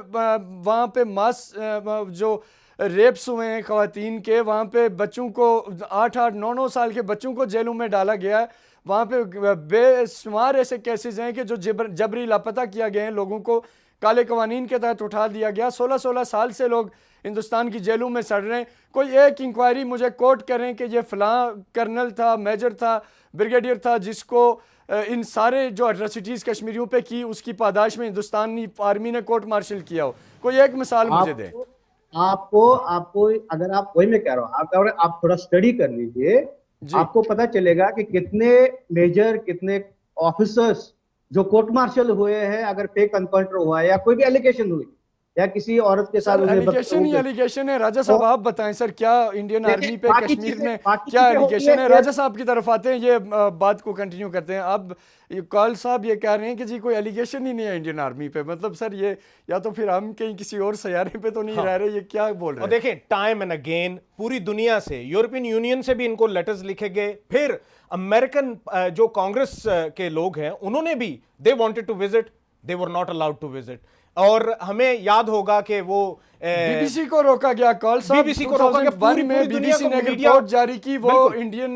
वहाँ पे मास जो रेप्स हुए हैं खवातीन के, वहाँ पे बच्चों को 8-8, 9-9 साल के बच्चों को जेलों में डाला गया है। वहाँ पे बेशुमार ऐसे केसेस हैं कि जो जबरी लापता किया गए हैं, लोगों को काले कवानीन के तहत उठा दिया गया। 16-16 साल से लोग हिंदुस्तान की जेलों में सड़ रहे हैं। कोई एक इंक्वायरी मुझे कोट करें कि ये फलां कर्नल था, मेजर था, ब्रिगेडियर था, जिसको इन सारे जो एट्रोसिटीज़ कश्मीरियों पे की उसकी पादाश में हिंदुस्तानी आर्मी ने कोर्ट मार्शल किया हो। कोई एक मिसाल मुझे दें। आपको आपको अगर आप, वही मैं कह रहा हूँ, आप थोड़ा स्टडी कर लीजिए, आपको पता चलेगा कि कितने मेजर, कितने ऑफिसर्स जो कोर्ट मार्शल हुए हैं, अगर फेक एनकाउंटर हुआ है या कोई भी एलिगेशन हुई या किसी औरत के साथ एलिगेशन ही एलिगेशन है। राजा साहब आप बताएं सर, क्या इंडियन आर्मी पे कश्मीर में क्या एलिगेशन है? राजा साहब की तरफ आते हैं, ये बात को कंटिन्यू करते हैं। अब कॉल साहब ये कह रहे हैं कि जी कोई एलिगेशन ही नहीं है इंडियन आर्मी पे। मतलब सर ये या तो फिर हम कहीं किसी और सैयारे पे तो नहीं रह रहे, ये क्या बोल रहे हैं? और देखें, टाइम एंड अगेन पूरी दुनिया से, यूरोपियन यूनियन से भी इनको लेटर्स लिखे गए, फिर अमेरिकन जो कांग्रेस के लोग हैं उन्होंने भी, they wanted to visit, they were not allowed to visit. और हमें याद होगा कि वो बीबीसी को रोका गया। कॉल साहब बीबीसी को रोका गया, पूरी बीबीसी ने रिपोर्ट जारी की, वो इंडिया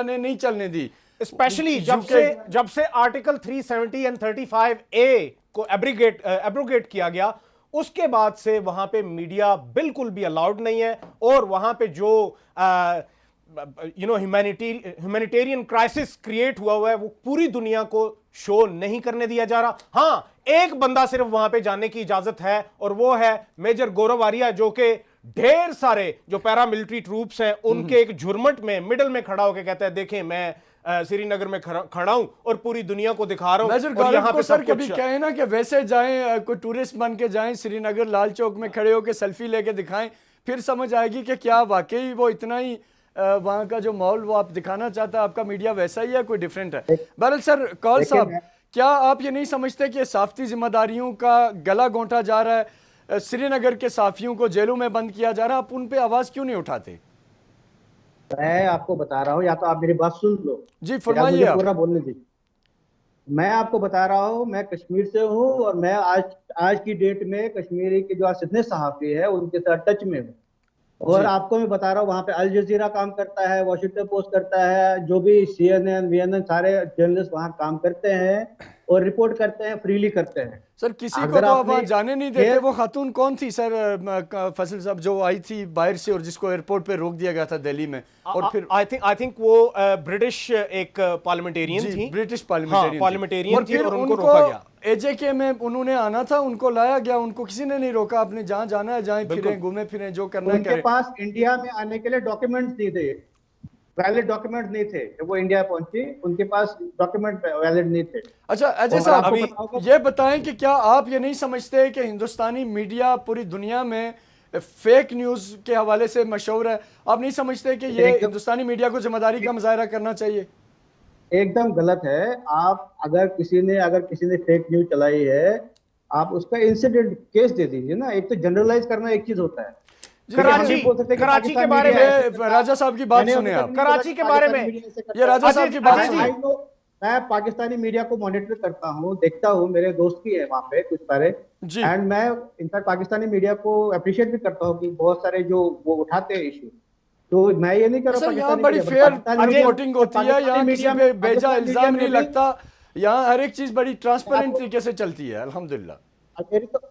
ने नहीं चलने दी। स्पेशली जब से आर्टिकल 370 एंड 35A को एब्रोगेट किया गया, उसके बाद से वहां पे मीडिया बिल्कुल भी अलाउड नहीं है। और वहां पे जो ह्यूमैनिटेरियन क्राइसिस क्रिएट हुआ है वो पूरी दुनिया को शो नहीं करने दिया जा रहा। हां, एक बंदा सिर्फ वहां पे जाने की इजाजत है और वो है मेजर गौरव आर्या, जो कि ढेर सारे जो पैरामिलिट्री ट्रूप्स हैं उनके एक झुरमट में मिडल में खड़ा होकर कहता है, देखें मैं श्रीनगर में खड़ा हूं और पूरी दुनिया को दिखा रहा हूं। मेजर गौरव को सर कभी कहे ना कि वैसे जाएं, कोई टूरिस्ट बन के जाएं श्रीनगर, लाल चौक में खड़े होकर सेल्फी लेके दिखाएं, फिर समझ आएगी कि क्या वाकई वो इतना ही वहां का जो माहौल वो आप दिखाना चाहता है, आपका मीडिया वैसा ही है, कोई डिफरेंट है? बहरहाल सर कॉल साहब, क्या आप ये नहीं समझते कि साफ्ती जिम्मेदारियों का गला घोंटा जा रहा है? श्रीनगर के साफियों को जेलों में बंद किया जा रहा है, आप उन पे आवाज क्यों नहीं उठाते? मैं आपको बता रहा हूँ, या तो आप मेरी बात सुन लो। जी फरमाइए। आप पूरा बोलने दीजिए। मैं आपको बता रहा हूँ, मैं कश्मीर से हूँ और मैं आज की डेट में कश्मीरी के जो जितने सहाफी है उनके साथ टच में हूँ। और आपको मैं बता रहा हूँ, वहाँ पे अल जजीरा काम करता है, वॉशिंगटन पोस्ट करता है, जो भी CNN, VNN सारे जर्नलिस्ट वहाँ काम करते हैं और रिपोर्ट करते हैं, फ्रीली करते हैं। सर किसी को तो वहाँ जाने नहीं देते। वो खातून कौन थी सर, फैसल साहब, जो आई थी बाहर से और जिसको एयरपोर्ट पे रोक दिया गया था दिल्ली में? और फिर आई थिंक वो ब्रिटिश एक पार्लियामेंटेरियन थी, ब्रिटिश पार्लियामेंटेरियन थी और उनको रोका गया। AJK में उन्होंने आना था, उनको लाया गया, उनको किसी ने नहीं रोका। आपने जहाँ जाना है जाएं, फिरें, घूमे फिरें, जो करना है करें। उनके पास इंडिया में आने के लिए डॉक्यूमेंट्स नहीं थे, वैलिड डॉक्यूमेंट नहीं थे। जब वो इंडिया पहुंची उनके पास डॉक्यूमेंट वैलिड नहीं थे। अच्छा अजय साहब, अभी ये बताएं कि क्या आप ये नहीं समझते कि हिंदुस्तानी मीडिया पूरी दुनिया में फेक न्यूज के हवाले से मशहूर है? आप नहीं समझते कि ये हिंदुस्तानी मीडिया को जिम्मेदारी का मुजाहरा करना चाहिए? एकदम गलत है। आप अगर किसी ने फेक न्यूज चलाई है, आप उसका इंसिडेंट केस दे दीजिए ना। एक तो जनरलाइज करना एक चीज होता है। कराची के बारे में राजा साहब की बात सुने आप। कराची के बारे में ये राजा साहब की बात सुने। मैं पाकिस्तानी मीडिया को मॉनिटर करता हूँ, देखता हूँ, मेरे दोस्त भी है वहाँ पे कुछ सारे, एंड मैं इनफैक्ट पाकिस्तानी मीडिया को अप्रिशिएट भी करता हूँ कि बहुत सारे जो वो उठाते हैं इशू। तो मैं ये नहीं कर रहा, यहाँ बड़ी फेयर रिपोर्टिंग होती है, यहाँ किसी पे बेजा इल्जाम नहीं लगता, यहाँ हर एक चीज बड़ी ट्रांसपेरेंट तरीके से चलती है अल्हम्दुलिल्लाह।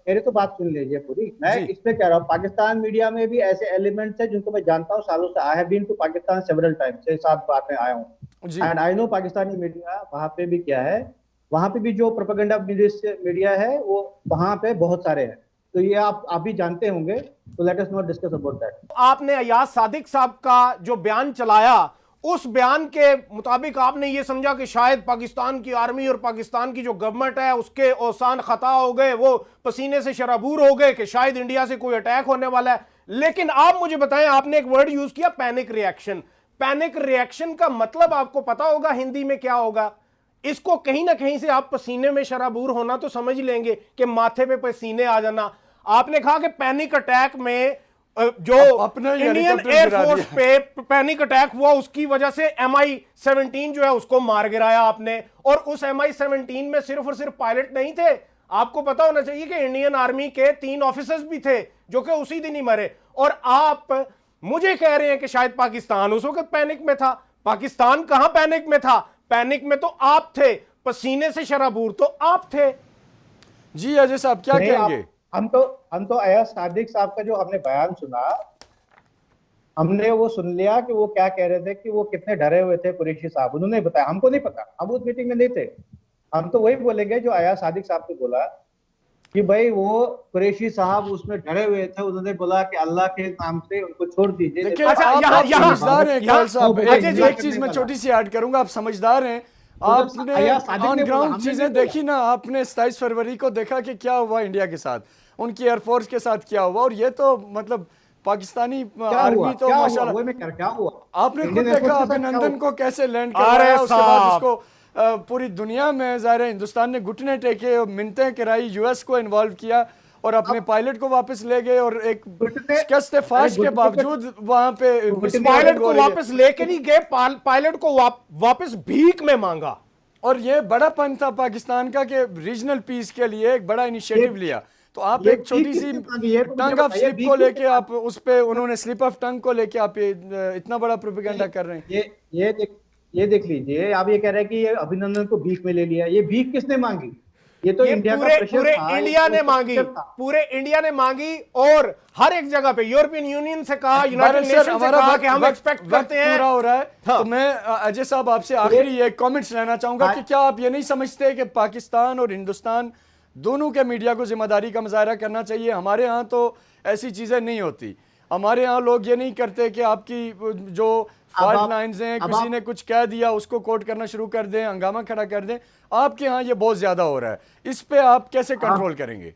मेरी तो बात सुन लीजिए पूरी। मैं इसमें कह रहा हूँ, पाकिस्तान मीडिया में भी ऐसे एलिमेंट्स हैं जिनको मैं जानता हूँ सालों से। I have been to Pakistan several time, 6-7 बार मैं आया हूँ, and I know Pakistani media वहाँ पे भी क्या है। वहाँ पे भी जो प्रोपेगेंडा मीडिया है वो वहाँ पे बहुत सारे हैं, तो ये आप भी जानते होंगे। तो let us not discuss about that. आपने अयाज सादिक साहब का जो बयान चलाया, उस बयान के मुताबिक आपने ये समझा कि शायद पाकिस्तान की आर्मी और पाकिस्तान की जो गवर्नमेंट है उसके औसान खता हो गए, वो पसीने से शराबूर हो गए कि शायद इंडिया से कोई अटैक होने वाला है। लेकिन आप मुझे बताएं, आपने एक वर्ड यूज किया, पैनिक रिएक्शन। पैनिक रिएक्शन का मतलब आपको पता होगा हिंदी में क्या होगा? इसको कहीं ना कहीं से आप पसीने में शराबूर होना तो समझ लेंगे कि माथे पे पसीने आ जाना। आपने कहा कि पैनिक अटैक में जो इंडियन एयरफोर्स पे पैनिक अटैक हुआ, उसकी वजह से MI-17 जो है उसको मार गिराया आपने। और उस MI-17 में सिर्फ और सिर्फ पायलट नहीं थे, आपको पता होना चाहिए कि इंडियन आर्मी के 3 ऑफिसर्स भी थे जो कि उसी दिन ही मरे। और आप मुझे कह रहे हैं कि शायद पाकिस्तान उस वक्त पैनिक में था। पाकिस्तान कहां पैनिक में था? पैनिक में तो आप थे, पसीने से शराबूर तो आप थे। जी अजय साहब क्या कहेंगे? हम तो अय्याज सादिक साहब का जो हमने बयान सुना, हमने वो सुन लिया कि वो क्या कह रहे थे, कि वो कितने डरे हुए थे कुरैशी साहब, उन्होंने बताया, हमको नहीं पता, हम उस मीटिंग में नहीं थे। हम तो वही बोलेंगे जो अय्याज सादिक साहब ने बोला कि भाई वो कुरैशी साहब उसमें डरे हुए थे, उन्होंने बोला कि अल्लाह के नाम से उनको छोड़ दीजिए। देखिए अच्छा, आप यहाँ समझदार हैं यहाँ- इकबाल साहब, यहाँ- एक चीज मैं छोटी सी ऐड करूंगा, आप समझदार हैं, आपने अय्याज सादिक ऑन ने बोला, ग्राउंड हमने चीजें नहीं बोला। देखी ना, आपने 27 फरवरी को देखा कि क्या हुआ इंडिया के साथ, उनकी एयरफोर्स के साथ क्या हुआ, और ये तो मतलब पाकिस्तानी क्या आर्मी हुआ, तो क्या हुआ, माशाल्लाह वो मैं क्या हुआ, आपने खुद इंडियन देखा एयरफोर्स के साथ क्या अभिनंदन हुआ? को कैसे लैंड अरे करवाया, उसके बाद साहब। उसको पूरी दुनिया में ज़ाहिर है हिंदुस्तान ने घुटने टेके और मिन्नतें कराई, यूएस को इन्वॉल्व किया और अपने पायलट को वापस ले गए, और एक घुटने- शिकस्त फाश के घुटने- बावजूद वहां पे घुटने- पायलट को हो रही है। वापस लेके नहीं गए, पायलट को वापस भीख में मांगा। और ये बड़ापन था पाकिस्तान का कि रीजनल पीस के लिए एक बड़ा इनिशिएटिव लिया। तो आप ये एक छोटी भीख सी किसने मांगी? ये तो मुझे टंग ऑफ बताइए, स्लिप भीख को किसने लेके आप उस पे उन्होंने स्लिप ऑफ टंग को लेके आप ये इतना बड़ा प्रोपेगेंडा कर रहे हैं। ये देख लीजिए, आप ये कह रहे हैं कि ये अभिनंदन को भीख में ले लिया, ये भीख किसने मांगी? ये तो ये इंडिया का पूरे प्रेशर पूरे था, इंडिया ये ने तो मांगी, प्रेशर था। पूरे इंडिया ने मांगी, और हर एक जगह पे यूरोपियन यूनियन से कहा, यूनाइटेड भारत सर, नेशन से हमारा कहा वक्त कि हम एक्सपेक्ट करते हैं। पूरा हो रहा है। हाँ। तो मैं अजय साहब आपसे आखिरी एक कमेंट्स लेना चाहूंगा हाँ। कि क्या आप ये नहीं समझते कि पाकिस्तान और हिंदुस्तान दोनों के मीडिया को जिम्मेदारी का मुजाहरा करना चाहिए? हमारे यहाँ तो ऐसी चीजें नहीं होती, हमारे यहाँ लोग ये नहीं करते कि आपकी जो फॉल्ट लाइन्स हैं, किसी ने कुछ कह दिया उसको कोट करना शुरू कर दें, हंगामा खड़ा कर दें। आपके यहाँ ये बहुत ज्यादा हो रहा है, इस पे आप कैसे कंट्रोल करेंगे?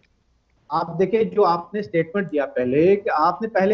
आप देखिए, जो आपने स्टेटमेंट दिया पहले कि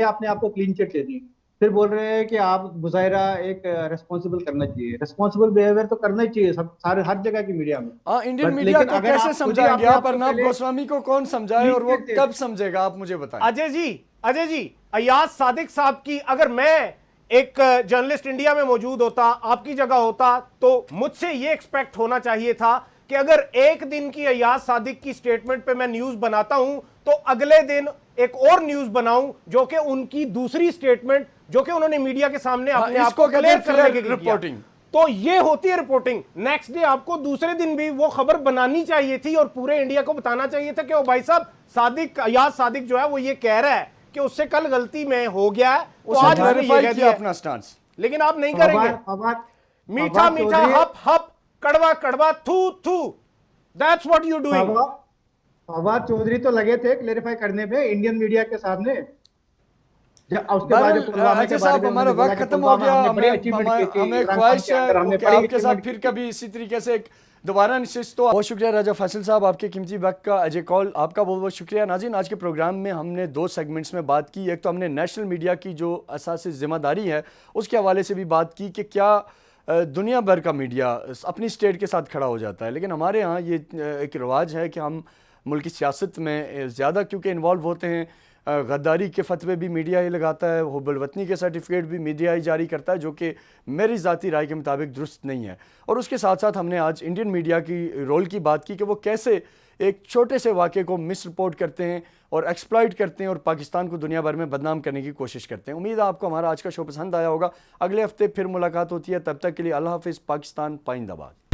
आपने आपको क्लीन चिट दे दी, फिर बोल रहे हैं कि आप मुजाहिरा एक रेस्पॉन्सिबल करना चाहिए। रेस्पॉन्सिबल बिहेवियर तो करना ही चाहिए सब, सारे हर जगह की मीडिया में। हाँ, इंडियन But मीडिया लेकिन को अगर कैसे आप खुद ही समझाएंगे अपने आप? आप को अर्नब पहले गोस्वामी को कौन समझाए और वो clean चिट कब समझेगा, आप मुझे बताएं। अजय जी, अय्याज सादिक साहब की, अगर मैं एक जर्नलिस्ट इंडिया में मौजूद होता, आपकी जगह होता, तो मुझसे ये एक्सपेक्ट होना चाहिए था कि अगर एक दिन की अय्याज सादिक की स्टेटमेंट पे मैं न्यूज बनाता हूं, तो अगले दिन एक और न्यूज बनाऊं जो कि उनकी दूसरी स्टेटमेंट, जो कि उन्होंने मीडिया के सामने अपने आप इसको को कहते क्लियर हैं करने के fair लिए किया। reporting। तो ये होती है रिपोर्टिंग। नेक्स्ट डे आपको दूसरे दिन भी वो खबर बनानी चाहिए थी और पूरे इंडिया को बताना चाहिए था कि ओ भाई साहब, अय्याज सादिक जो है वो ये कह रहा है कि उससे कल गलती में हो गया है, तो उसने आज मैंने ये clarify कह किया दिया, अपना स्टांस। लेकिन आप नहीं करेंगे। मीठा मीठा हप हप, कड़वा कड़वा थू थू, that's what you doing. Fawad Chaudhry तो लगे थे क्लेरिफाई करने पे इंडियन मीडिया के सामने। उसके बाद बहरहाल, पुलवामा के अजय बारे साहब, में हमारा उन्होंने बोला वक्त कि खत्म हो पुलवामा गया। हमने बड़ी अचीवमेंट की थी, हमें इमरान ख्वाहिश खान के अंदर है हमने कि बड़ी आपके साथ achievement फिर की थी। कभी इसी तरीके से एक दोबारा नशिस्त हो। बहुत शुक्रिया राजा फैसल साहब, आपके कीमती वक्त का। अजय कौल, आपका बहुत बहुत शुक्रिया। नाज़रीन, आज के प्रोग्राम में हमने दो सेगमेंट्स में बात की। एक तो हमने नेशनल मीडिया की जो असासी जिम्मेदारी है उसके हवाले से भी बात की कि क्या दुनिया भर का मीडिया अपनी स्टेट के साथ खड़ा हो जाता है, लेकिन हमारे यहाँ ये एक रिवाज है कि हम मुल्क की सियासत में ज़्यादा क्योंकि इन्वॉल्व होते हैं। गद्दारी के फतवे भी मीडिया ही लगाता है, हुब्बुल वतनी के सर्टिफिकेट भी मीडिया ही जारी करता है, जो कि मेरी ज़ाती राय के मुताबिक दुरुस्त नहीं है। और उसके साथ साथ हमने आज इंडियन मीडिया की रोल की बात की कि वो कैसे एक छोटे से वाक़े को मिस रिपोर्ट करते हैं और एक्सप्लॉइट करते हैं और पाकिस्तान को दुनिया भर में बदनाम करने की कोशिश करते हैं। उम्मीद है आपको हमारा आज का शो पसंद आया होगा। अगले हफ्ते फिर मुलाकात होती है, तब तक के लिए अल्लाह हाफ़िज़। पाकिस्तान पाइंदाबाद।